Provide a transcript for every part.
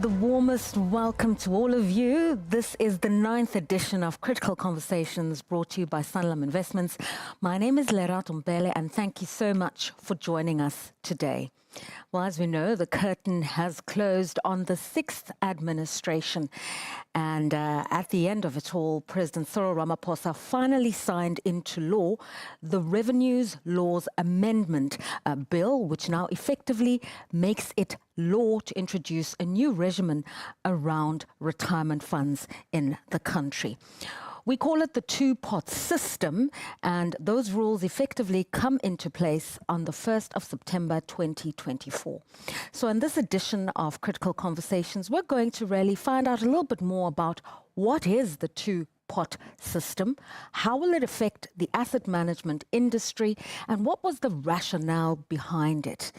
The warmest welcome to all of you. This is the 9th edition of Critical Conversations brought to you by Sanlam Investments. My name is Lerato Mbele and thank you so much for joining us today. Well, as we know, the curtain has closed on the 6th administration. And at the end of it all, President Cyril Ramaphosa finally signed into law the Revenues Laws Amendment Bill, which now effectively makes it law to introduce a new regimen around retirement funds in the country. We call it the two-pot system, and those rules effectively come into place on the 1st of September 2024. So in this edition of Critical Conversations, we're going to really find out a little bit more about what is the two-pot system, how will it affect the asset management industry, and what was the rationale behind it.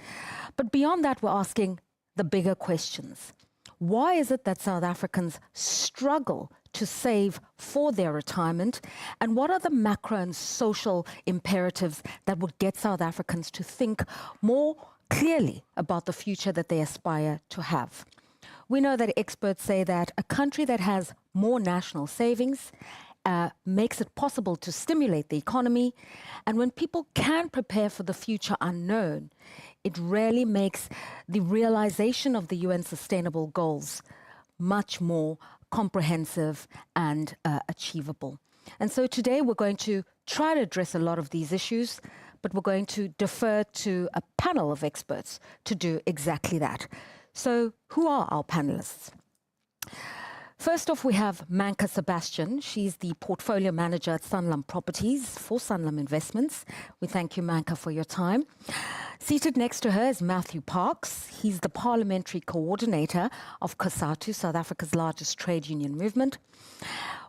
But beyond that, we're asking the bigger questions. Why is it that South Africans struggle to save for their retirement? And what are the macro and social imperatives that would get South Africans to think more clearly about the future that they aspire to have? We know that experts say that a country that has more national savings makes it possible to stimulate the economy. And when people can prepare for the future unknown, it really makes the realization of the UN Sustainable Goals much more comprehensive and achievable. And so today we're going to try to address a lot of these issues, but we're going to defer to a panel of experts to do exactly that. So who are our panelists? First off, we have Manka Sebastian. She's the portfolio manager at Sanlam Properties for Sanlam Investments. We thank you, Manka, for your time. Seated next to her is Matthew Parks. He's the parliamentary coordinator of COSATU, South Africa's largest trade union movement.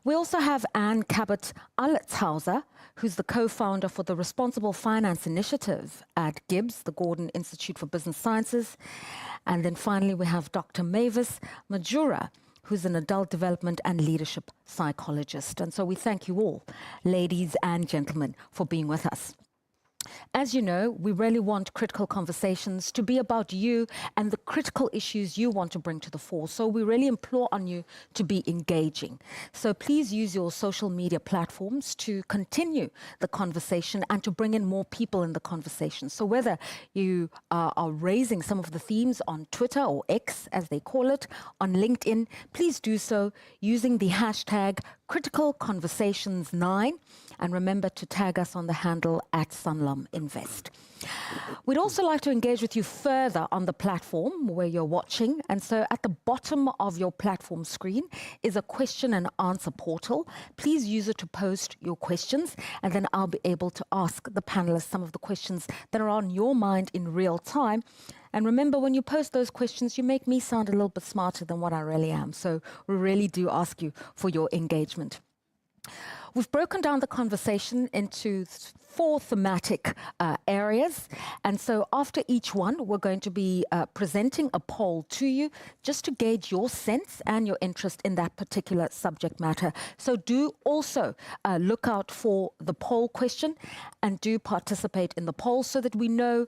We also have Anne Cabot-Alitzhauser, who's the co-founder for the Responsible Finance Initiative at GIBS, the Gordon Institute for Business Sciences. And then finally, we have Dr. Mavis Majura, who's an adult development and leadership psychologist. And so we thank you all, ladies and gentlemen, for being with us. As you know, we really want Critical Conversations to be about you and the critical issues you want to bring to the fore. So we really implore on you to be engaging. So please use your social media platforms to continue the conversation and to bring in more people in the conversation. So whether you are raising some of the themes on Twitter or X, as they call it, on LinkedIn, please do so using the hashtag Critical Conversations 9, and remember to tag us on the handle at Sanlam Invest. We'd also like to engage with you further on the platform where you're watching, and so at the bottom of your platform screen is a question and answer portal. Please use it to post your questions, and then I'll be able to ask the panelists some of the questions that are on your mind in real time. And remember, when you post those questions, you make me sound a little bit smarter than what I really am. So we really do ask you for your engagement. We've broken down the conversation into 4 thematic areas. And so after each one, we're going to be presenting a poll to you just to gauge your sense and your interest in that particular subject matter. So do also look out for the poll question and do participate in the poll so that we know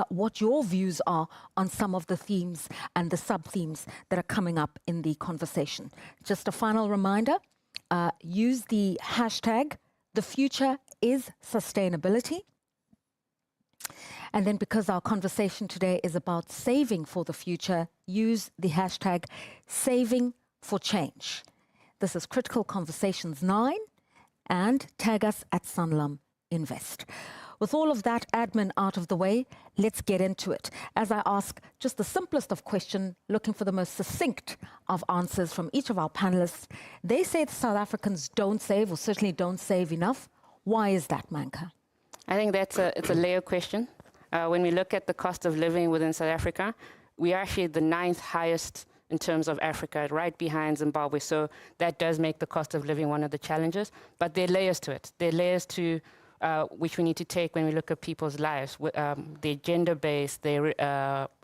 what your views are on some of the themes and the sub-themes that are coming up in the conversation. Just a final reminder, use the hashtag #TheFutureIsSustainability. And then because our conversation today is about saving for the future, use the hashtag #SavingForChange. This is Critical Conversations 9, and tag us at Sanlam Invest. With all of that admin out of the way, let's get into it. As I ask just the simplest of questions, looking for the most succinct of answers from each of our panelists. They say that South Africans don't save, or certainly don't save enough. Why is that, Manka? I think it's a layer question. When we look at the cost of living within South Africa, we are actually the 9th highest in terms of Africa, right behind Zimbabwe. So that does make the cost of living one of the challenges. But there are layers to it. There are layers to which we need to take when we look at people's lives, their gender base, their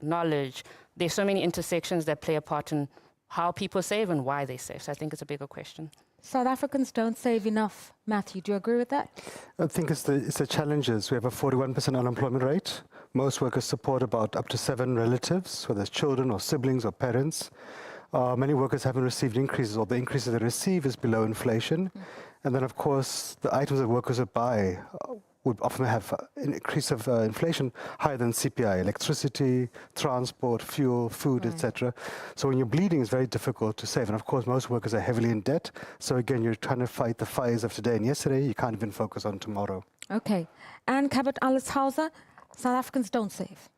knowledge. There's so many intersections that play a part in how people save and why they save. So I think it's a bigger question. South Africans don't save enough. Matthew, do you agree with that? I think it's the challenges. We have a 41% unemployment rate. Most workers support about up to 7 relatives, whether it's children or siblings or parents. Many workers haven't received increases, or the increases they receive is below inflation. And then, of course, the items that workers would buy would often have an increase of inflation higher than CPI, electricity, transport, fuel, food, etc. So when you're bleeding, it's very difficult to save. And of course, most workers are heavily in debt. So again, you're trying to fight the fires of today and yesterday. You can't even focus on tomorrow. Okay. And Cabot Allishauser, South Africans don't save.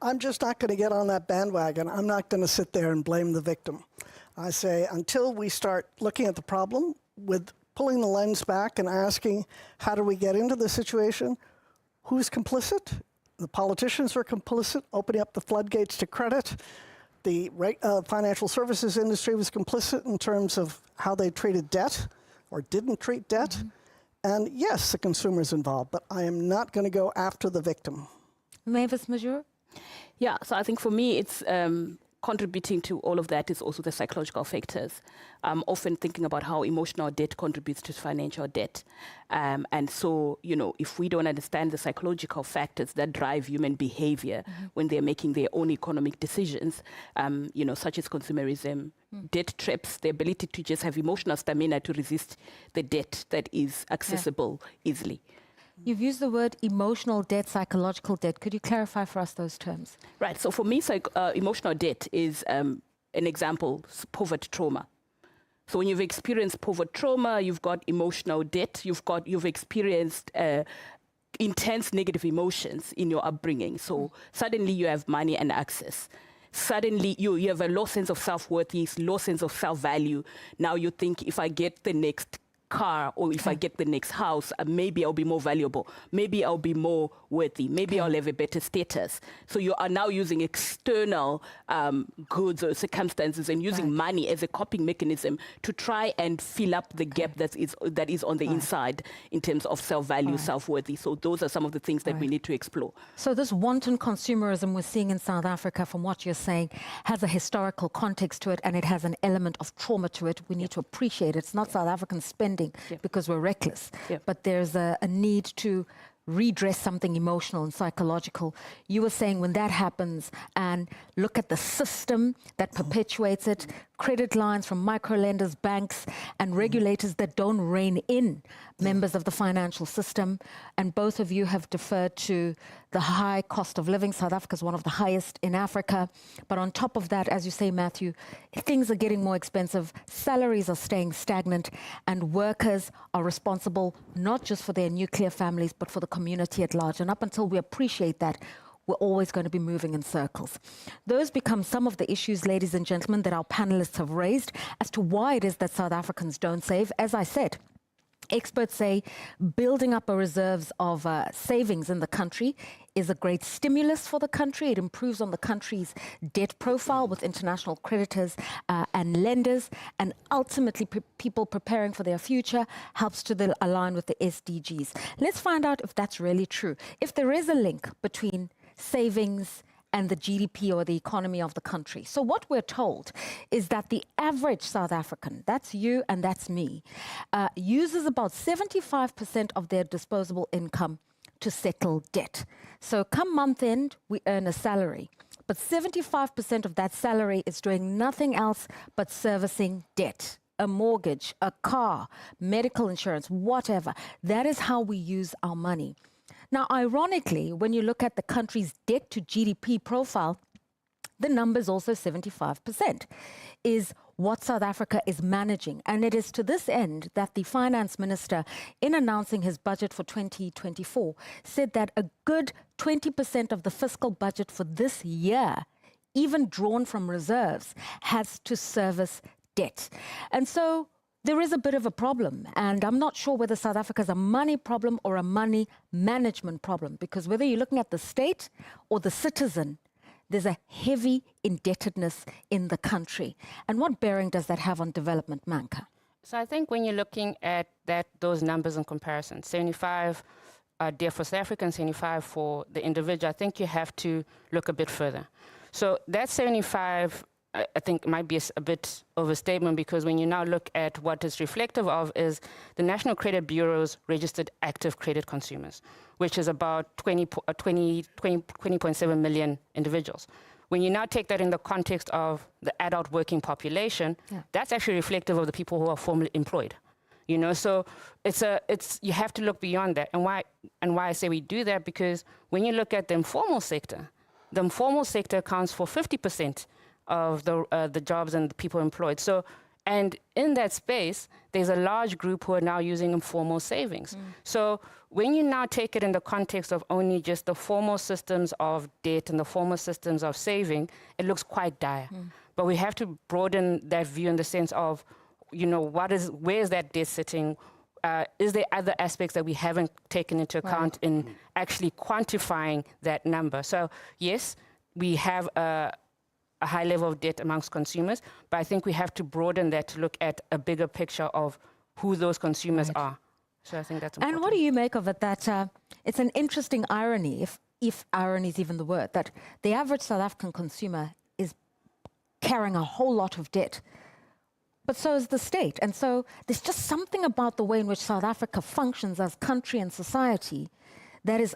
I'm just not going to get on that bandwagon. I'm not going to sit there and blame the victim. I say until we start looking at the problem with pulling the lens back and asking, how do we get into this situation? Who's complicit? The politicians are complicit, opening up the floodgates to credit. The financial services industry was complicit in terms of how they treated debt or didn't treat debt. And yes, the consumer's involved, but I am not going to go after the victim. Mavis Major? Yeah, so I think for me, it's contributing to all of that is also the psychological factors. I'm often thinking about how emotional debt contributes to financial debt. And so, you know, if we don't understand the psychological factors that drive human behavior when they're making their own economic decisions, you know, such as consumerism, debt traps, the ability to just have emotional stamina to resist the debt that is accessible easily. You've used the word emotional debt, psychological debt. Could you clarify for us those terms? Right. So for me, emotional debt is an example, poverty trauma. So when you've experienced poverty trauma, you've got emotional debt, you've experienced intense negative emotions in your upbringing. So suddenly you have money and access. Suddenly you have a low sense of self-worth, low sense of self-value. Now you think, if I get the next car or if I get the next house, maybe I'll be more valuable, maybe I'll be more worthy, maybe I'll have a better status. So you are now using external goods or circumstances and using money as a coping mechanism to try and fill up the gap that is on the inside in terms of self-value, self-worthy. So those are some of the things that we need to explore. So this wanton consumerism we're seeing in South Africa, from what you're saying, has a historical context to it, and it has an element of trauma to it. We need to appreciate it. It's not South African spending because we're reckless, but there's a need to redress something emotional and psychological. You were saying when that happens, and look at the system that perpetuates it, credit lines from microlenders, banks, and regulators that don't rein in members of the financial system. And both of you have deferred to the high cost of living. South Africa is one of the highest in Africa. But on top of that, as you say, Matthew, things are getting more expensive, salaries are staying stagnant, and workers are responsible not just for their nuclear families, but for the community at large. And up until we appreciate that, we're always going to be moving in circles. Those become some of the issues, ladies and gentlemen, that our panelists have raised as to why it is that South Africans don't save. As I said, experts say building up a reserves of savings in the country is a great stimulus for the country. It improves on the country's debt profile with international creditors and lenders, and ultimately people preparing for their future helps to align with the SDGs. Let's find out if that's really true. If there is a link between savings and the GDP or the economy of the country. So what we're told is that the average South African, that's you and that's me, uses about 75% of their disposable income to settle debt. So come month end, we earn a salary, but 75% of that salary is doing nothing else but servicing debt. A mortgage, a car, medical insurance, whatever. That is how we use our money. Now, ironically, when you look at the country's debt to GDP profile, the number is also 75%, is what South Africa is managing. And it is to this end that the finance minister, in announcing his budget for 2024, said that a good 20% of the fiscal budget for this year, even drawn from reserves, has to service debt. And so there is a bit of a problem, and I'm not sure whether South Africa is a money problem or a money management problem, because whether you're looking at the state or the citizen, there's a heavy indebtedness in the country. And what bearing does that have on development, Manka? So I think when you're looking at those numbers in comparison, 75 debt for South Africa and 75 for the individual, I think you have to look a bit further. So that 75, I think, might be a bit of a statement, because when you now look at what it's reflective of is the National Credit Bureau's registered active credit consumers, which is about 20.7 million individuals, when you now take that in the context of the adult working population, that's actually reflective of the people who are formally employed. You know, so you have to look beyond that. And why I say we do that, because when you look at the informal sector accounts for 50% of the jobs and the people employed. So, and in that space, there's a large group who are now using informal savings. So when you now take it in the context of only just the formal systems of debt and the formal systems of saving, it looks quite dire. But we have to broaden that view in the sense of, you know, where is that debt sitting? Is there other aspects that we haven't taken into account in actually quantifying that number? So yes, we have a high level of debt amongst consumers, but I think we have to broaden that to look at a bigger picture of who those consumers are. So I think that's important. And what do you make of it that it's an interesting irony, if irony is even the word, that the average South African consumer is carrying a whole lot of debt, but so is the state. And so there's just something about the way in which South Africa functions as country and society that is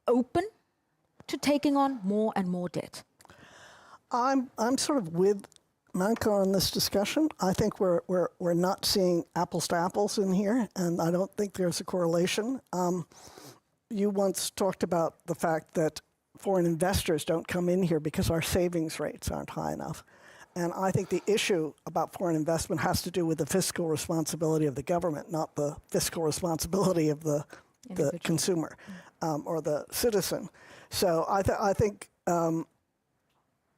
open to taking on more and more debt. I'm sort of with Manka on this discussion. I think we're not seeing apples to apples in here, and I don't think there's a correlation. You once talked about the fact that foreign investors don't come in here because our savings rates aren't high enough. And I think the issue about foreign investment has to do with the fiscal responsibility of the government, not the fiscal responsibility of the consumer or the citizen. So I think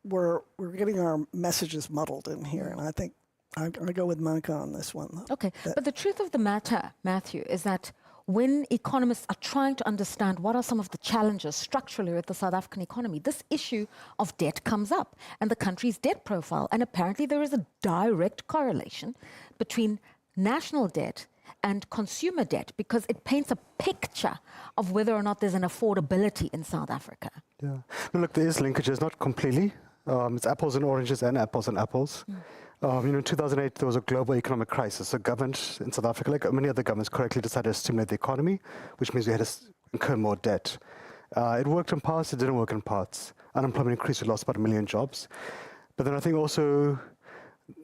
we're getting our messages muddled in here, and I think I go with Manka on this one. Okay, but the truth of the matter, Matthew, is that when economists are trying to understand what are some of the challenges structurally with the South African economy, this issue of debt comes up and the country's debt profile. And apparently there is a direct correlation between national debt and consumer debt, because it paints a picture of whether or not there's an affordability in South Africa. Yeah. No, look, there is linkages, not completely. It's apples and oranges and apples and apples. You know, in 2008, there was a global economic crisis. So government in South Africa, like many other governments, correctly decided to stimulate the economy, which means we had to incur more debt. It worked in parts, it didn't work in parts. Unemployment increased, we lost about 1 million jobs. But then I think also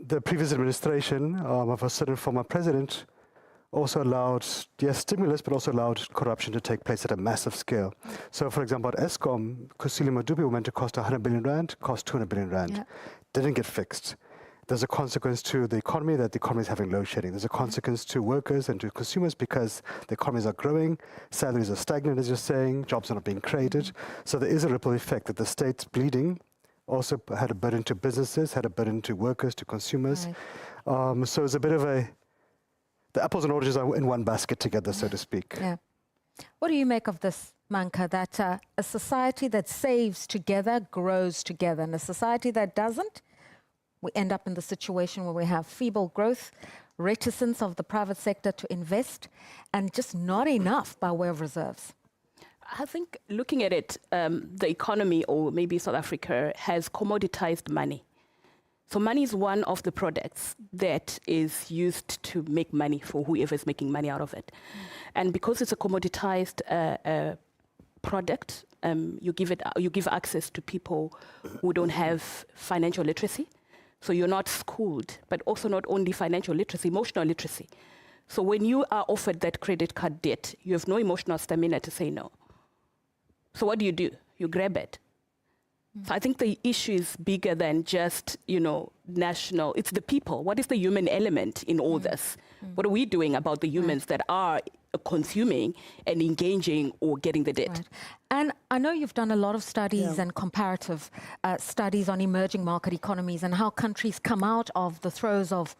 the previous administration of a certain former president also allowed, yes, stimulus, but also allowed corruption to take place at a massive scale. So, for example, at Eskom, Kusile Madubi were meant to cost 100 billion rand, cost 200 billion rand. Didn't get fixed. There's a consequence to the economy that the economy is having load shedding. There's a consequence to workers and to consumers because the economies are growing, salaries are stagnant, as you're saying, jobs are not being created. So there is a ripple effect that the state's bleeding also had a burden to businesses, had a burden to workers, to consumers. So it's a bit of the apples and oranges are in one basket together, so to speak. Yeah. What do you make of this, Manka, that a society that saves together grows together, and a society that doesn't, we end up in the situation where we have feeble growth, reticence of the private sector to invest, and just not enough by way of reserves? I think looking at it, the economy, or maybe South Africa, has commoditized money. So money is one of the products that is used to make money for whoever is making money out of it. And because it's a commoditized product, you give access to people who don't have financial literacy. So you're not schooled, but also not only financial literacy, emotional literacy. So when you are offered that credit card debt, you have no emotional stamina to say no. So what do? You grab it. So I think the issue is bigger than just, national. It's the people. What is the human element in all this? What are we doing about the humans that are consuming and engaging or getting the debt? Right. And I know you've done a lot of studies and comparative studies on emerging market economies and how countries come out of the throes of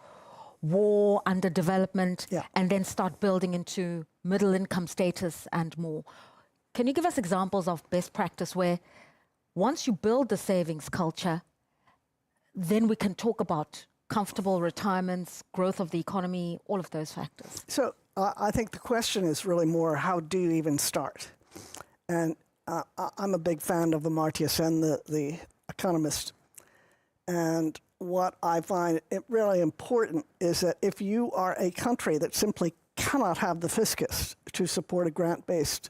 war, underdevelopment, and then start building into middle income status and more. Can you give us examples of best practice where once you build the savings culture, then we can talk about comfortable retirements, growth of the economy, all of those factors? So I think the question is really more, how do you even start? And I'm a big fan of Amartya Sen, the economist. And what I find it really important is that if you are a country that simply cannot have the fiscus to support a grant-based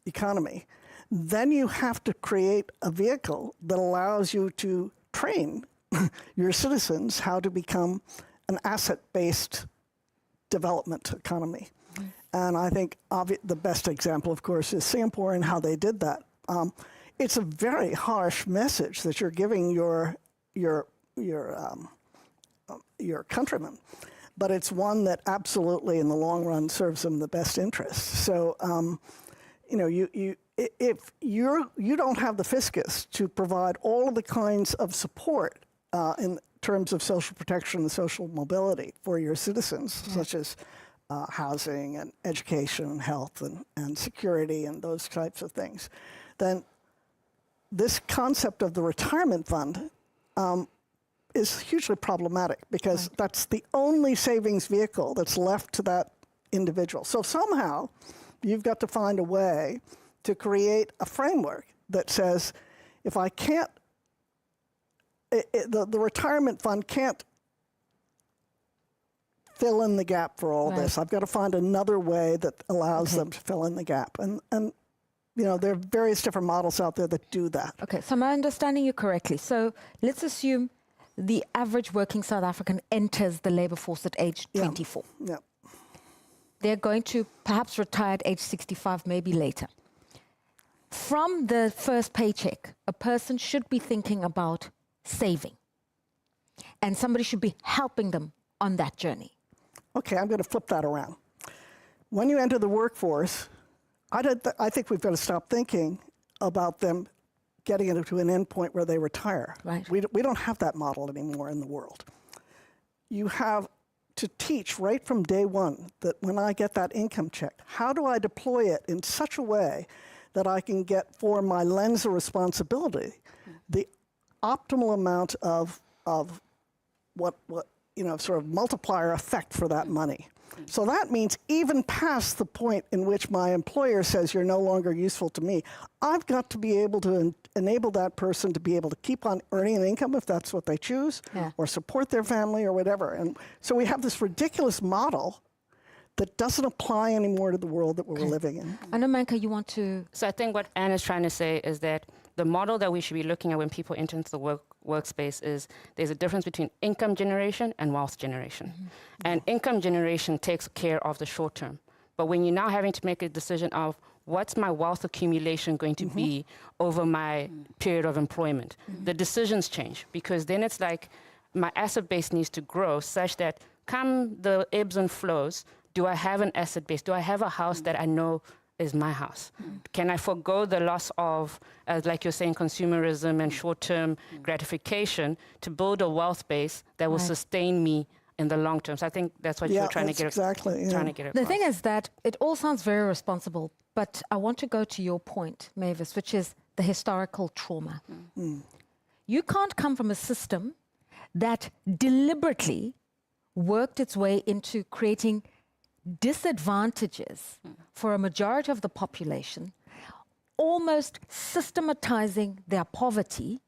economy, then you have to create a vehicle that allows you to train your citizens how to become an asset-based development economy. And I think the best example, of course, is Singapore and how they did that. It's a very harsh message that you're giving your countrymen, but it's one that absolutely, in the long run, serves them the best interest. So, if you don't have the fiscus to provide all of the kinds of support in terms of social protection and social mobility for your citizens, such as housing and education and health and security and those types of things, then this concept of the retirement fund is hugely problematic, because that's the only savings vehicle that's left to that individual. So somehow you've got to find a way to create a framework that says, if I can't, the retirement fund can't fill in the gap for all this. I've got to find another way that allows them to fill in the gap. And there are various different models out there that do that. Okay, so am I understanding you correctly? So let's assume the average working South African enters the labor force at age 24. Yeah. They're going to perhaps retire at age 65, maybe later. From the first paycheck, a person should be thinking about saving, and somebody should be helping them on that journey. Okay, I'm going to flip that around. When you enter the workforce, I think we've got to stop thinking about them getting it to an end point where they retire. Right. We don't have that model anymore in the world. You have to teach right from day one that when I get that income check, how do I deploy it in such a way that I can get, for my lens of responsibility, the optimal amount of what sort of multiplier effect for that money. So that means even past the point in which my employer says you're no longer useful to me, I've got to be able to enable that person to be able to keep on earning an income if that's what they choose, or support their family or whatever. And so we have this ridiculous model that doesn't apply anymore to the world that we're living in. I know, Manka, you want to... So I think what Anne is trying to say is that the model that we should be looking at when people enter into the workspace is there's a difference between income generation and wealth generation. And income generation takes care of the short term. But when you're now having to make a decision of what's my wealth accumulation going to be over my period of employment, the decisions change, because then it's like my asset base needs to grow such that come the ebbs and flows, do I have an asset base? Do I have a house that I know is my house? Can I forego the loss of, like you're saying, consumerism and short-term gratification to build a wealth base that will sustain me in the long term? So I think that's what you're trying to get across. The thing is that it all sounds very responsible, but I want to go to your point, Mavis, which is the historical trauma. You can't come from a system that deliberately worked its way into creating disadvantages for a majority of the population, almost systematizing their poverty,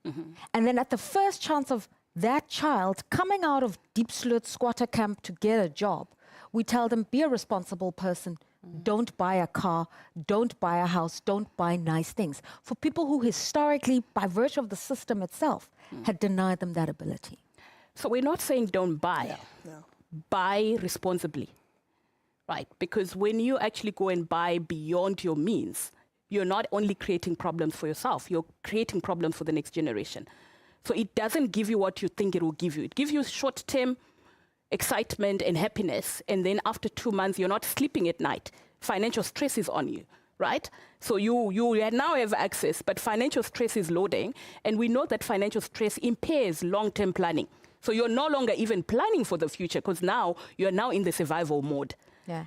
and then at the first chance of that child coming out of Deep Sloot squatter camp to get a job, we tell them, be a responsible person, don't buy a car, don't buy a house, don't buy nice things. For people who historically, by virtue of the system itself, had denied them that ability. So we're not saying don't buy. Buy responsibly. Right, because when you actually go and buy beyond your means, you're not only creating problems for yourself, you're creating problems for the next generation. So it doesn't give you what you think it will give you. It gives you short-term excitement and happiness, and then after 2 months, you're not sleeping at night. Financial stress is on you, right? So you now have access, but financial stress is loading, and we know that financial stress impairs long-term planning. So you're no longer even planning for the future, because now you're now in the survival mode.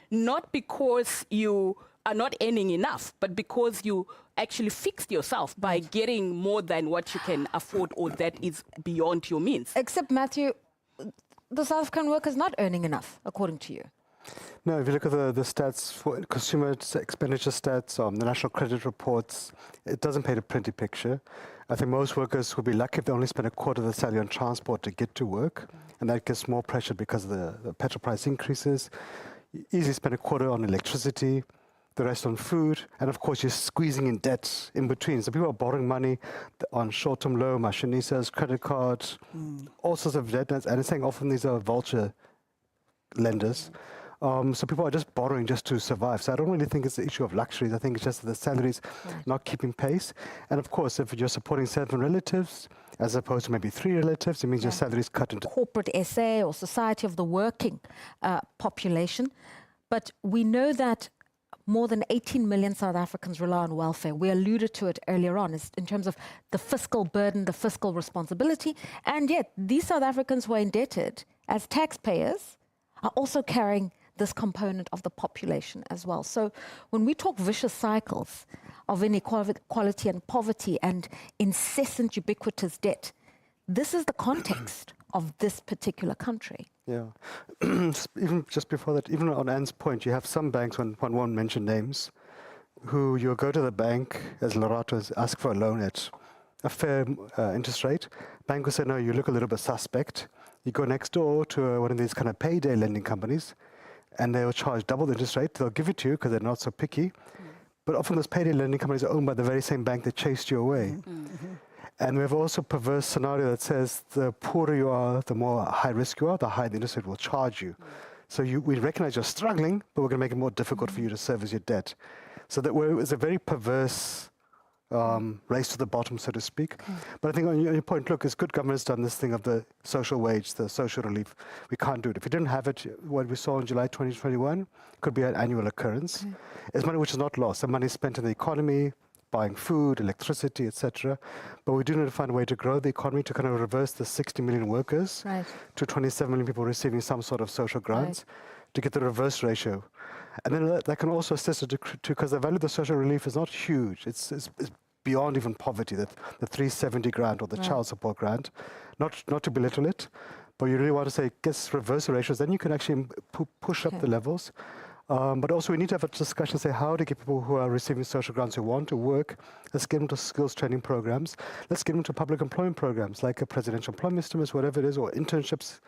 Not because you are not earning enough, but because you actually fixed yourself by getting more than what you can afford or that is beyond your means. Except, Matthew, the South African worker is not earning enough, according to you. No, if you look at the stats for consumer expenditure stats, the national credit reports, it doesn't paint a pretty picture. I think most workers would be lucky if they only spend a quarter of their salary on transport to get to work, and that gets more pressure because of the petrol price increases. Easily spend a quarter on electricity. the rest on food, and of course you're squeezing in debt in between. So people are borrowing money on short-term loan, machinistas, credit cards, all sorts of debt, and it's saying often these are vulture lenders. So people are just borrowing just to survive. So I don't really think it's the issue of luxuries. I think it's just that the salaries not keeping pace. And of course, if you're supporting 7 relatives as opposed to maybe 3 relatives, it means your salaries cut into corporate SA or society of the working population. But we know that more than 18 million South Africans rely on welfare. We alluded to it earlier on in terms of the fiscal burden, the fiscal responsibility. And yet these South Africans who are indebted as taxpayers are also carrying this component of the population as well. So when we talk vicious cycles of inequality and poverty and incessant ubiquitous debt, this is the context of this particular country. Yeah. Even just before that, even on Anne's point, you have some banks, when one won't mention names, who you'll go to the bank, as Lerato, ask for a loan at a fair interest rate. Bank will say, no, you look a little bit suspect. You go next door to one of these kind of payday lending companies, and they'll charge double the interest rate. They'll give it to you because they're not so picky. But often those payday lending companies are owned by the very same bank that chased you away. And we have also a perverse scenario that says the poorer you are, the more high risk you are, the higher the interest rate will charge you. So we recognize you're struggling, but we're going to make it more difficult for you to service your debt. So that it's a very perverse race to the bottom, so to speak. But I think on your point, look, it's good government's done this thing of the social wage, the social relief. We can't do it. If we didn't have it, what we saw in July 2021 could be an annual occurrence. It's money which is not lost. The money is spent in the economy, buying food, electricity, etc. But we do need to find a way to grow the economy to kind of reverse the 60 million workers to 27 million people receiving some sort of social grants to get the reverse ratio. And then that can also assist because the value of the social relief is not huge. It's beyond even poverty, the 370 grant or the child support grant. Not to belittle it, but you really want to say, guess reverse ratios, then you can actually push up the levels. But also we need to have a discussion, say how to get people who are receiving social grants who want to work, let's get them to skills training programs, let's get them to public employment programs like a presidential employment stimulus, whatever it is, or internships,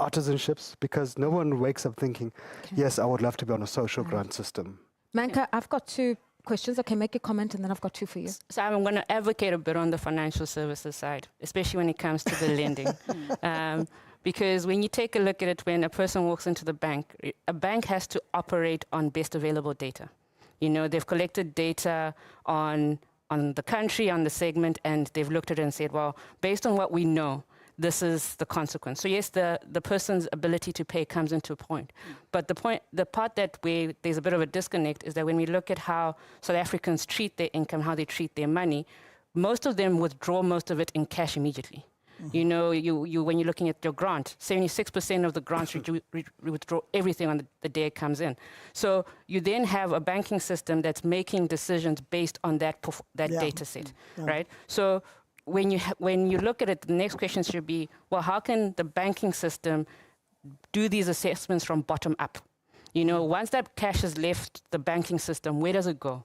artisanships, because no one wakes up thinking, yes, I would love to be on a social grant system. Manka, I've got 2 questions. Okay, make a comment and then I've got 2 for you. So I'm going to advocate a bit on the financial services side, especially when it comes to the lending. Because when you take a look at it, when a person walks into the bank, a bank has to operate on best available data. You know, they've collected data on the country, on the segment, and they've looked at it and said, well, based on what we know, this is the consequence. So yes, the person's ability to pay comes into a point. But the part that there's a bit of a disconnect is that when we look at how South Africans treat their income, how they treat their money, most of them withdraw most of it in cash immediately. You know, when you're looking at your grant, 76% of the grants withdraw everything on the day it comes in. So you then have a banking system that's making decisions based on that data set, right? So when you look at it, the next question should be, well, how can the banking system do these assessments from bottom up? You know, once that cash has left the banking system, where does it go?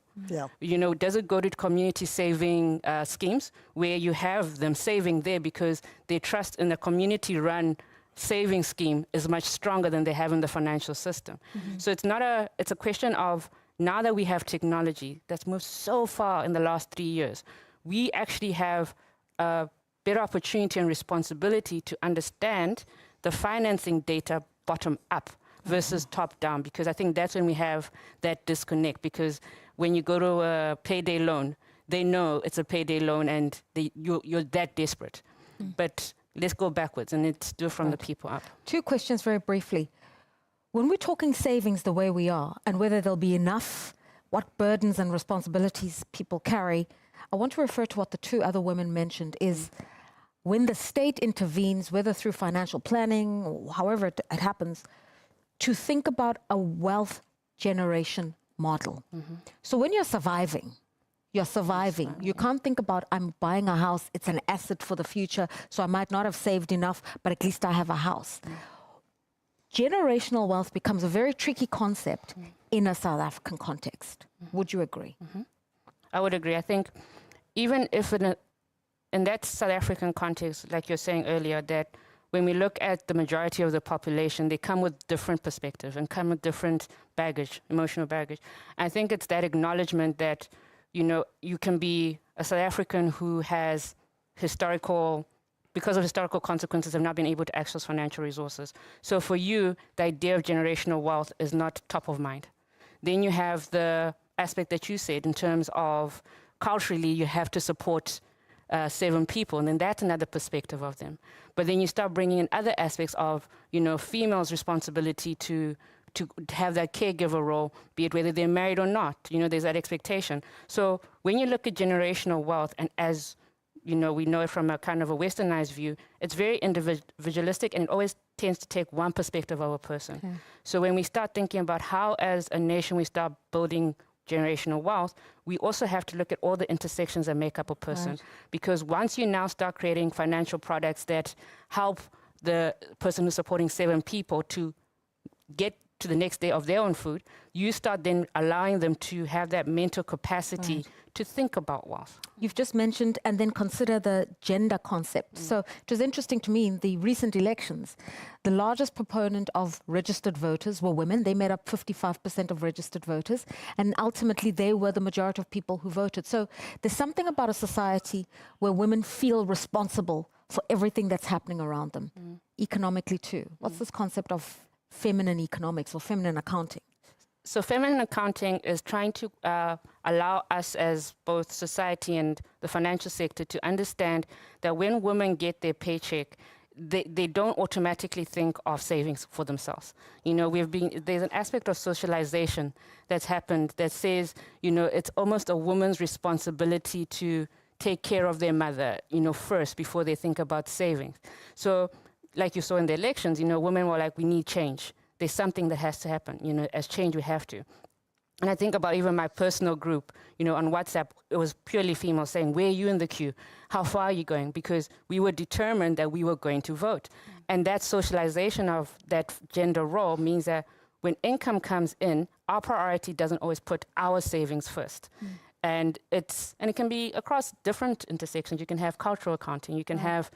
You know, does it go to community saving schemes where you have them saving there because their trust in the community-run saving scheme is much stronger than they have in the financial system? So it's a question of, now that we have technology that's moved so far in the last 3 years, we actually have a better opportunity and responsibility to understand the financing data bottom up versus top down, because I think that's when we have that disconnect. Because when you go to a payday loan, they know it's a payday loan and you're that desperate. But let's go backwards and let's do it from the people up. 2 questions very briefly. When we're talking savings the way we are and whether there'll be enough, what burdens and responsibilities people carry, I want to refer to what the 2 other women mentioned is when the state intervenes, whether through financial planning or however it happens, to think about a wealth generation model. So when you're surviving. You can't think about, I'm buying a house, it's an asset for the future, so I might not have saved enough, but at least I have a house. Generational wealth becomes a very tricky concept in a South African context. Would you agree? I would agree. I think even if in that South African context, like you're saying earlier, that when we look at the majority of the population, they come with different perspectives and come with different baggage, emotional baggage. I think it's that acknowledgement that, you know, you can be a South African who has because of historical consequences, have not been able to access financial resources. So for you, the idea of generational wealth is not top of mind. Then you have the aspect that you said in terms of culturally, you have to support 7 people, and then that's another perspective of them. But then you start bringing in other aspects of, you know, females' responsibility to have that caregiver role, be it whether they're married or not. You know, there's that expectation. So when you look at generational wealth, and as you know, we know it from a kind of a westernized view, it's very individualistic, and it always tends to take one perspective of a person. Okay. So when we start thinking about how as a nation we start building generational wealth, we also have to look at all the intersections that make up a person. Right. Because once you now start creating financial products that help the person who's supporting 7 people to get to the next day of their own food, you start then allowing them to have that mental capacity Right. to think about wealth. You've just mentioned, and then consider the gender concept. So it was interesting to me in the recent elections, the largest proponent of registered voters were women. They made up 55% of registered voters, and ultimately they were the majority of people who voted. So there's something about a society where women feel responsible for everything that's happening around them, economically too. What's this concept of feminine economics or feminine accounting? So feminine accounting is trying to allow us as both society and the financial sector to understand that when women get their paycheck, they don't automatically think of savings for themselves. You know, there's an aspect of socialization that's happened that says, you know, it's almost a woman's responsibility to take care of their mother, you know, first before they think about savings. So like you saw in the elections, you know, women were like, we need change. There's something that has to happen. You know, as change, we have to. And I think about even my personal group, you know, on WhatsApp, it was purely female saying, where are you in the queue? How far are you going? Because we were determined that we were going to vote. And that socialization of that gender role means that when income comes in, our priority doesn't always put our savings first. And it can be across different intersections. You can have cultural accounting. You can have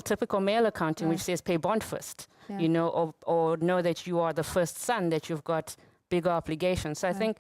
typical male accounting, which says pay bond first, you know, or know that you are the first son, that you've got bigger obligations. So I think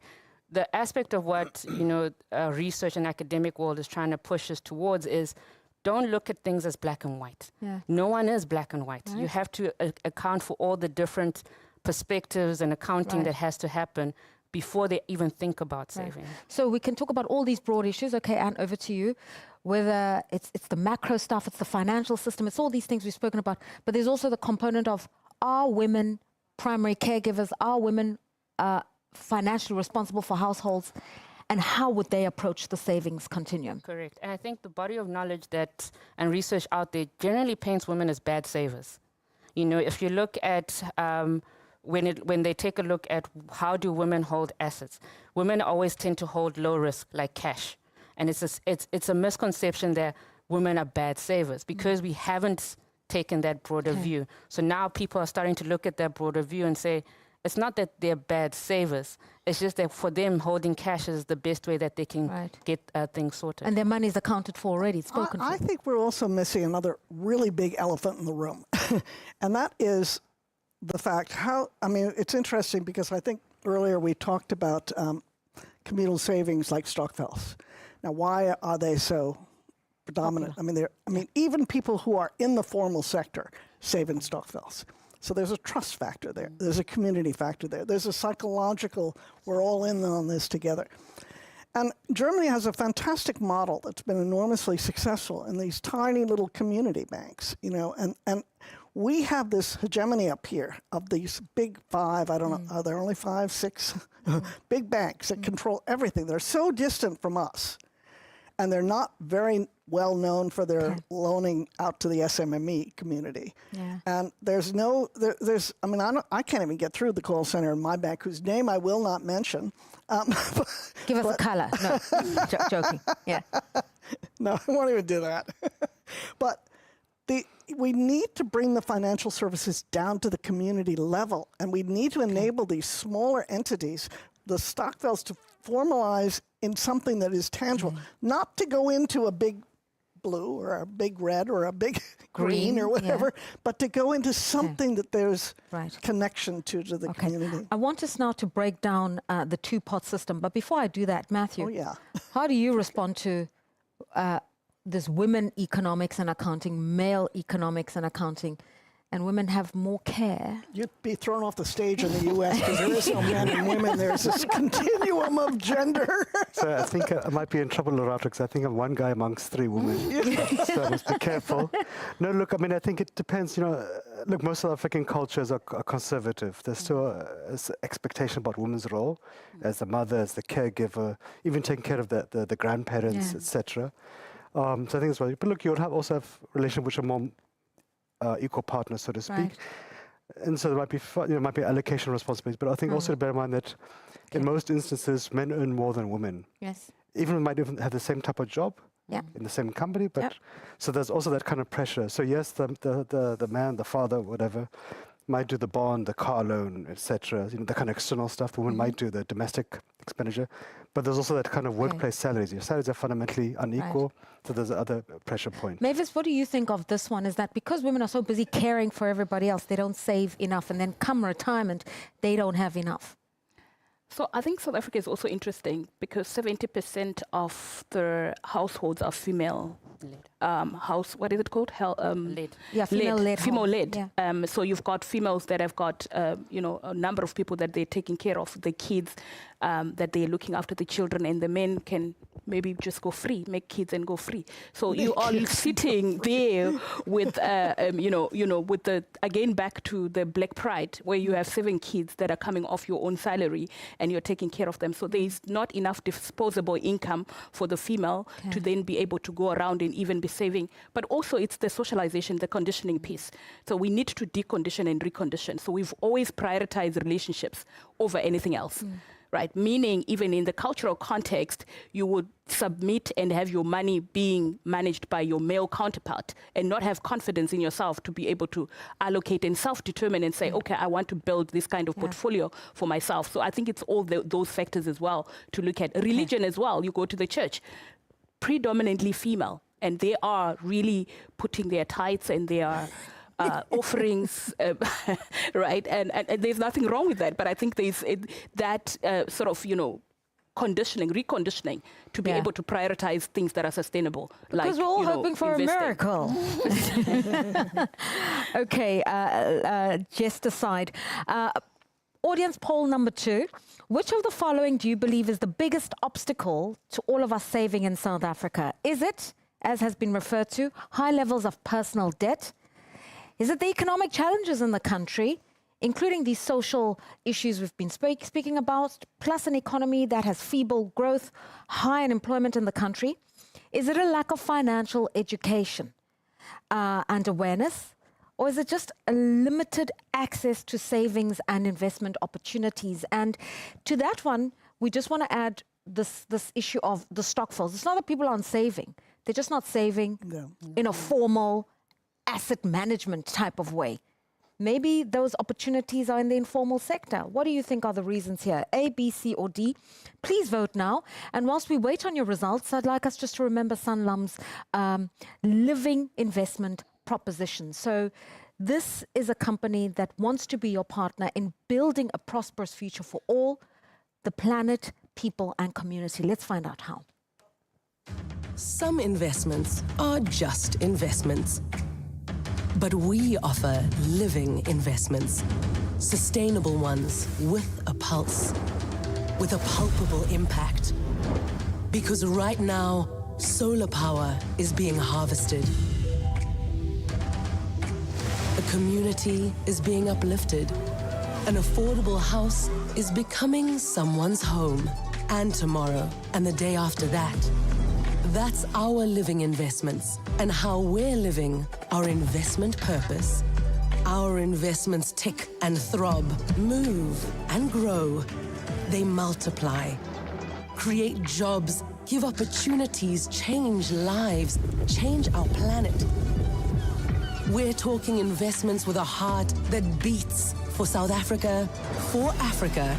the aspect of what, you know, research and academic world is trying to push us towards is don't look at things as black and white. No one is black and white. You have to account for all the different perspectives and accounting that has to happen before they even think about saving. So we can talk about all these broad issues. Okay, Anne, over to you. Whether it's the macro stuff, it's the financial system, it's all these things we've spoken about. But there's also the component of, are women primary caregivers? Are women financially responsible for households? And how would they approach the savings continuum? Correct. And I think the body of knowledge and research out there generally paints women as bad savers. You know, if you look at when they take a look at how do women hold assets, women always tend to hold low risk, like cash. And it's a misconception that women are bad savers because we haven't taken that broader view. So now people are starting to look at that broader view and say, it's not that they're bad savers. It's just that for them, holding cash is the best way that they can get things sorted. And their money is accounted for already, it's spoken I for. think we're also missing another really big elephant in the room. And that is the fact it's interesting because I think earlier we talked about communal savings like Stokvels. Now, why are they so predominant? Even people who are in the formal sector save in Stokvels. So there's a trust factor there. There's a community factor there. There's a psychological, we're all in on this together. And Germany has a fantastic model that's been enormously successful in these tiny little community banks, you know, and we have this hegemony up here of these big 5, I don't know, are there only 5, 6 big banks that control everything. They're so distant from us. And they're not very well known for their loaning out to the SMME community. And I can't even get through the call center in my bank, whose name I will not mention. Give us a color. No, joking. Yeah. No, I won't even do that. But we need to bring the financial services down to the community level, and we need to enable these smaller entities, the Stokvels, to formalize in something that is tangible, not to go into a big blue or a big red or a big green or Green, whatever, but to go into something that there's Right. connection to the community. I want us now to break down the two-pot system. But before I do that, Matthew, Oh, yeah. how do you respond to this women economics and accounting, male economics and accounting, and women have more care? You'd be thrown off the stage in the U.S. because there is no men and women. There's this continuum of gender. So I think I might be in trouble, Lerato, because I think I'm one guy amongst three women. So I must be careful. No, look, I mean, I think it depends. Look, most South African cultures are conservative. There's still an expectation about women's role as the mother, as the caregiver, even taking care of the grandparents, etc. So I think that's right. But look, you would also have relations which are more equal partners, so to speak. Right. And so there might be allocation responsibilities. But I think also to bear in mind that in most instances, men earn more than women. Yes. Even might even have the same type of job Yeah. in the same company. But Yep. so there's also that kind of pressure. So yes, the man, the father, whatever, might do the bond, the car loan, etc. The kind of external stuff. The woman might do the domestic expenditure. But there's also that kind of workplace salaries. Your salaries are fundamentally unequal. So there's other pressure point. Mavis, what do you think of this one? Is that because women are so busy caring for everybody else, they don't save enough, and then come retirement, they don't have enough? So I think South Africa is also interesting because 70% of the households are female. What is it called? Led. Yeah, female-led. Female-led. Yeah. So you've got females that have got, a number of people that they're taking care of, the kids, that they're looking after the children, and the men can maybe just go free, make kids and go free. So you are sitting there with, with the, again, back to the Black Pride, where you have 7 kids that are coming off your own salary and you're taking care of them. So there is not enough disposable income for the female to then be able to go around and even be saving. But also it's the socialization, the conditioning piece. So we need to decondition and recondition. So we've always prioritized relationships over anything else. Right? Meaning, even in the cultural context, you would submit and have your money being managed by your male counterpart and not have confidence in yourself to be able to allocate and self-determine and say, okay, I want to build this kind of portfolio for myself. So I think it's all those factors as well to look at. Religion as well. You go to the church, predominantly female, and they are really putting their tithes and their offerings, right? And there's nothing wrong with that. But I think there's that sort of, conditioning, reconditioning to be able to prioritize things that are sustainable. Because we're all hoping for investing. a miracle. Okay, jest aside. Audience poll number 2. Which of the following do you believe is the biggest obstacle to all of us saving in South Africa? Is it, as has been referred to, high levels of personal debt? Is it the economic challenges in the country, including these social issues we've been speaking about, plus an economy that has feeble growth, high unemployment in the country? Is it a lack of financial education and awareness? Or is it just a limited access to savings and investment opportunities? And to that one, we just want to add this issue of the stockpiles. It's not that people aren't saving. They're just not saving in a formal asset management type of way. Maybe those opportunities are in the informal sector. What do you think are the reasons here? A, B, C, or D? Please vote now. And whilst we wait on your results, I'd like us just to remember Sanlam's living investment proposition. So this is a company that wants to be your partner in building a prosperous future for all, the planet, people, and community. Let's find out how. Some investments are just investments. But we offer living investments, sustainable ones with a pulse, with a palpable impact. Because right now, solar power is being harvested. A community is being uplifted. An affordable house is becoming someone's home. And tomorrow, and the day after that. That's our living investments and how we're living our investment purpose. Our investments tick and throb, move and grow. They multiply, create jobs, give opportunities, change lives, change our planet. We're talking investments with a heart that beats for South Africa, for Africa.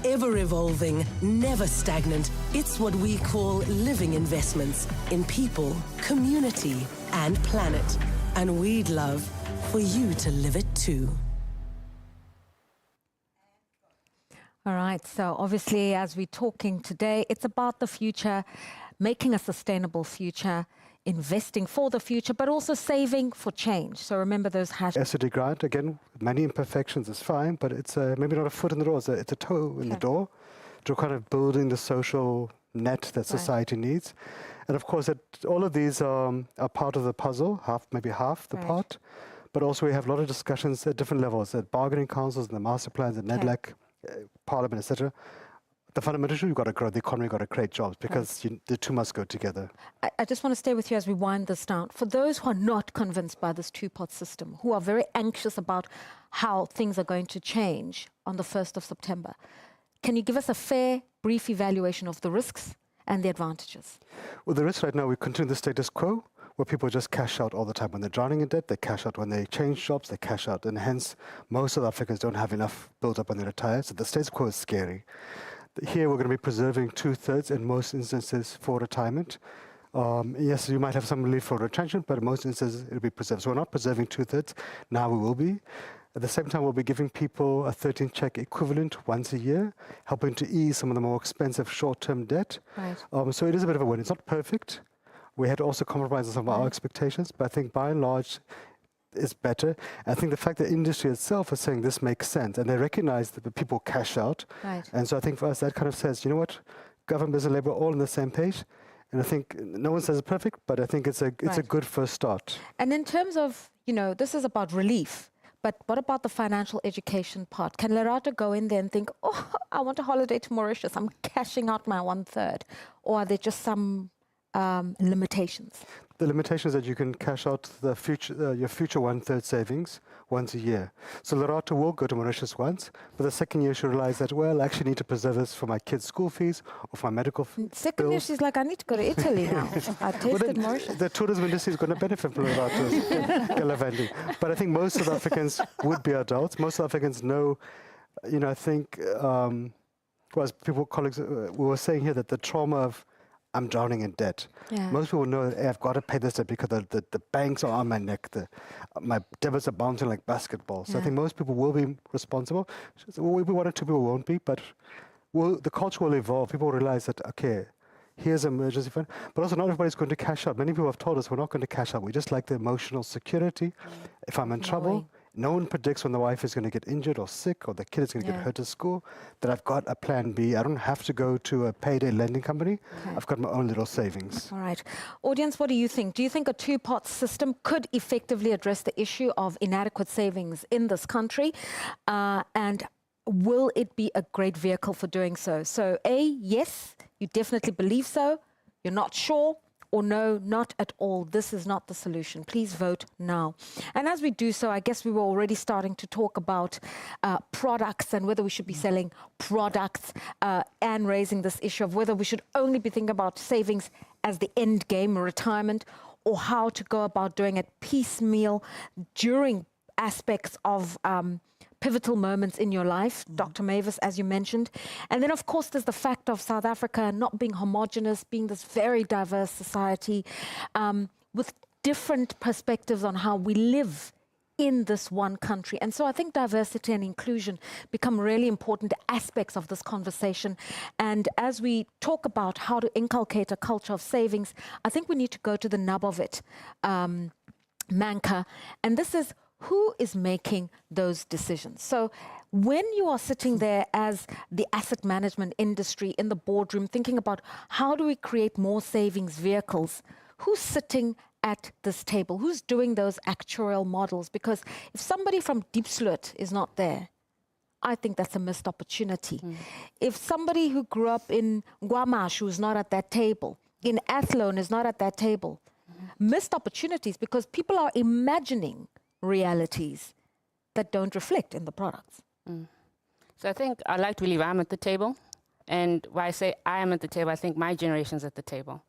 ever evolving, never stagnant. It's what we call living investments in people, community, and planet. And we'd love for you to live it too. All right, so obviously as we're talking today, it's about the future, making a sustainable future, investing for the future, but also saving for change. So remember those hashtags. SOD grant, again, many imperfections is fine, but it's maybe not a foot in the door, it's a toe in the door to kind of building the social net that society needs. And of course, all of these are part of the puzzle, maybe half the part, but also we have a lot of discussions at different levels, at bargaining councils and the master plans, and NEDLAC, Parliament, etc. The fundamental issue, you've got to grow the economy, you've got to create jobs, because the two must go together. I just want to stay with you as we wind this down. For those who are not convinced by this two-pot system, who are very anxious about how things are going to change on the 1st of September, can you give us a fair, brief evaluation of the risks and the advantages? Well, the risk right now, we continue the status quo, where people just cash out all the time. When they're drowning in debt, they cash out. When they change jobs, they cash out. And hence, most South Africans don't have enough built up when they retire. So the status quo is scary. Here, we're going to be preserving 2/3 in most instances for retirement. Yes, you might have some relief for retrenchment, but in most instances, it'll be preserved. So we're not preserving 2/3. Now we will be. At the same time, we'll be giving people a 13-check equivalent once a year, helping to ease some of the more expensive short-term debt. Right. So it is a bit of a win. It's not perfect. We had to also compromise on some of our expectations, but I think by and large, it's better. I think the fact that industry itself is saying this makes sense, and they recognize that the people cash out. Right. And so I think for us, that kind of says, you know what, government, business, labor, all on the same page. And I think no one says it's perfect, but I think it's a good first start. And in terms of, this is about relief, but what about the financial education part? Can Lerato go in there and think, oh, I want a holiday to Mauritius, I'm cashing out my 1/3? Or are there just some limitations? The limitation is that you can cash out your future 1/3 savings once a year. So Lerato will go to Mauritius once, but the second year she'll realize that, well, I actually need to preserve this for my kids' school fees or for my medical Second year, she's like, I need to go to Italy now. I tasted Mauritius. The tourism industry is going to benefit from Lerato's gallivanting. But I think most South Africans would be adults. Most South Africans know, I think, as colleagues, we were saying here that the trauma of I'm drowning in debt. Yeah. Most people know that, hey, I've got to pay this debt because the banks are on my neck. My debits are bouncing like basketball. So I think most people will be responsible. Maybe 1 or 2 people won't be, but the culture will evolve. People will realize that, okay, here's an emergency fund. But also not everybody's going to cash out. Many people have told us we're not going to cash out. We just like the emotional security. If I'm in trouble, no one predicts when the wife is going to get injured or sick or the kid is going to get hurt at school, that I've got a plan B. I don't have to go to a payday lending company. I've got my own little savings. All right. Audience, what do you think? Do you think a two-pot system could effectively address the issue of inadequate savings in this country? And will it be a great vehicle for doing so? So A, yes, you definitely believe so. You're not sure. Or no, not at all. This is not the solution. Please vote now. And as we do so, I guess we were already starting to talk about products and whether we should be selling products and raising this issue of whether we should only be thinking about savings as the end game, retirement, or how to go about doing it piecemeal during aspects of pivotal moments in your life, Dr. Mavis, as you mentioned. And then, of course, there's the fact of South Africa not being homogenous, being this very diverse society with different perspectives on how we live in this one country. And so I think diversity and inclusion become really important aspects of this conversation. And as we talk about how to inculcate a culture of savings, I think we need to go to the nub of it, Manka. And this is, who is making those decisions? So when you are sitting there as the asset management industry in the boardroom thinking about how do we create more savings vehicles, who's sitting at this table? Who's doing those actuarial models? Because if somebody from Diepsloot is not there, I think that's a missed opportunity. If somebody who grew up in Guamash who's not at that table, in Athlone is not at that table, missed opportunities because people are imagining realities that don't reflect in the products. So I think I like to believe I'm at the table. And when I say I am at the table, I think my generation's at the table.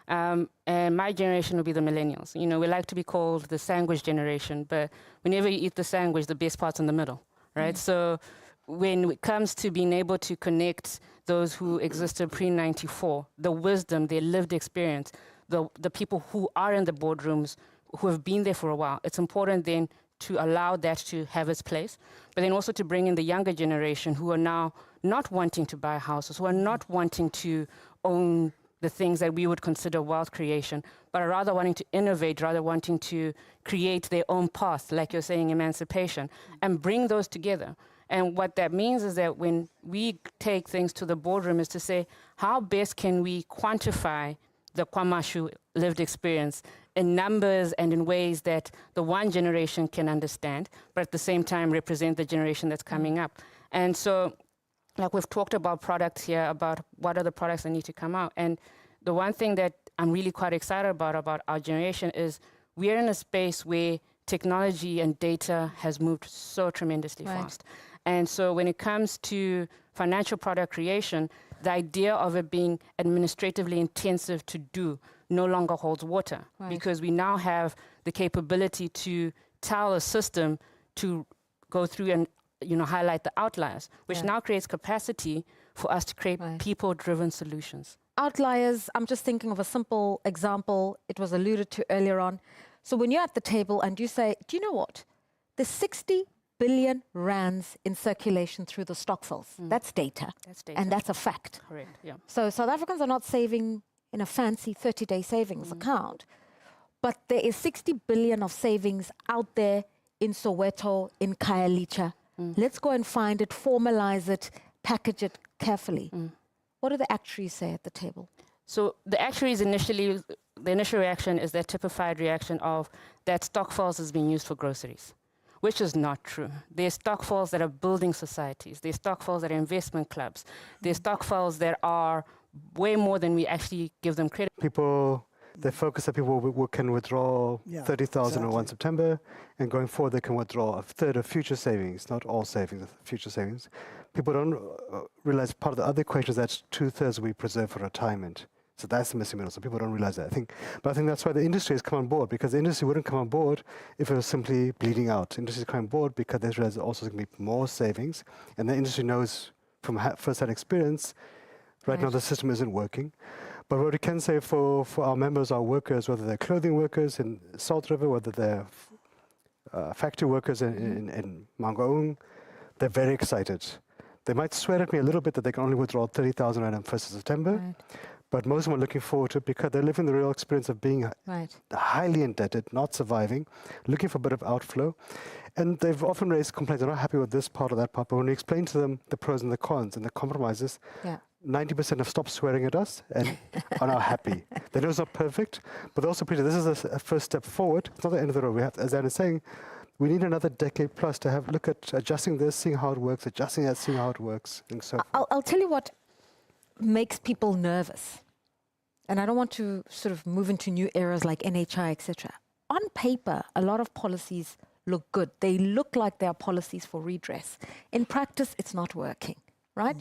And my generation will be the millennials. We like to be called the sandwich generation, but whenever you eat the sandwich, the best part's in the middle, right? So when it comes to being able to connect those who existed pre-94, the wisdom, their lived experience, the people who are in the boardrooms, who have been there for a while, it's important then to allow that to have its place, but then also to bring in the younger generation who are now not wanting to buy houses, who are not wanting to own the things that we would consider wealth creation, but are rather wanting to innovate, rather wanting to create their own path, like you're saying, emancipation, and bring those together. And what that means is that when we take things to the boardroom is to say, how best can we quantify the Kwamashu lived experience in numbers and in ways that the one generation can understand, but at the same time represent the generation that's coming up. And so, like we've talked about products here, about what are the products that need to come out. And the one thing that I'm really quite excited about our generation is we are in a space where technology and data has moved so tremendously fast. And so when it comes to financial product creation, the idea of it being administratively intensive to do no longer holds water, because we now have the capability to tell a system to go through and highlight the outliers, which now creates capacity for us to create people-driven solutions. Outliers, I'm just thinking of a simple example. It was alluded to earlier on. So when you're at the table and you say, do you know what? There's 60 billion rands in circulation through the stokvels. That's data. That's data. And that's a fact. Correct, yeah. So South Africans are not saving in a fancy 30-day savings account, but there is 60 billion of savings out there in Soweto, in Khayelitsha. Let's go and find it, formalize it, package it carefully. What do the actuaries say at the table? So the actuaries initially, the initial reaction is that typified reaction of that stokvels is being used for groceries, which is not true. There's stokvels that are building societies. There's stokvels that are investment clubs. There's stokvels that are way more than we actually give them credit. People, they focus that people can withdraw 30,000 on 1 September, and going forward they can withdraw a third of future savings, not all savings, future savings. People don't realize part of the other equation is that 2/3 we preserve for retirement. So that's the missing middle. So people don't realize that. But I think that's why the industry has come on board, because the industry wouldn't come on board if it was simply bleeding out. The industry is coming on board because they realize also there's going to be more savings, and the industry knows from first-hand experience, right now the system isn't working. But what we can say for our members, our workers, whether they're clothing workers in Salt River, whether they're factory workers in Mangaung, they're very excited. They might swear at me a little bit that they can only withdraw 30,000 Rand on 1st of September. But most of them are looking forward to it because they're living the real experience of being highly indebted, not surviving, looking for a bit of outflow. And they've often raised complaints. They're not happy with this part or that part. But when we explain to them the pros and the cons and the compromises, 90% have stopped swearing at us and are now happy. They know it's not perfect, but they also appreciate this is a first step forward. It's not the end of the road. We have, as Anne is saying, we need another decade plus to have look at adjusting this, seeing how it works, adjusting that, seeing how it works, and so forth. I'll tell you what makes people nervous. And I don't want to sort of move into new eras like NHI, etc. On paper, a lot of policies look good. They look like they are policies for redress. In practice, it's not working, right?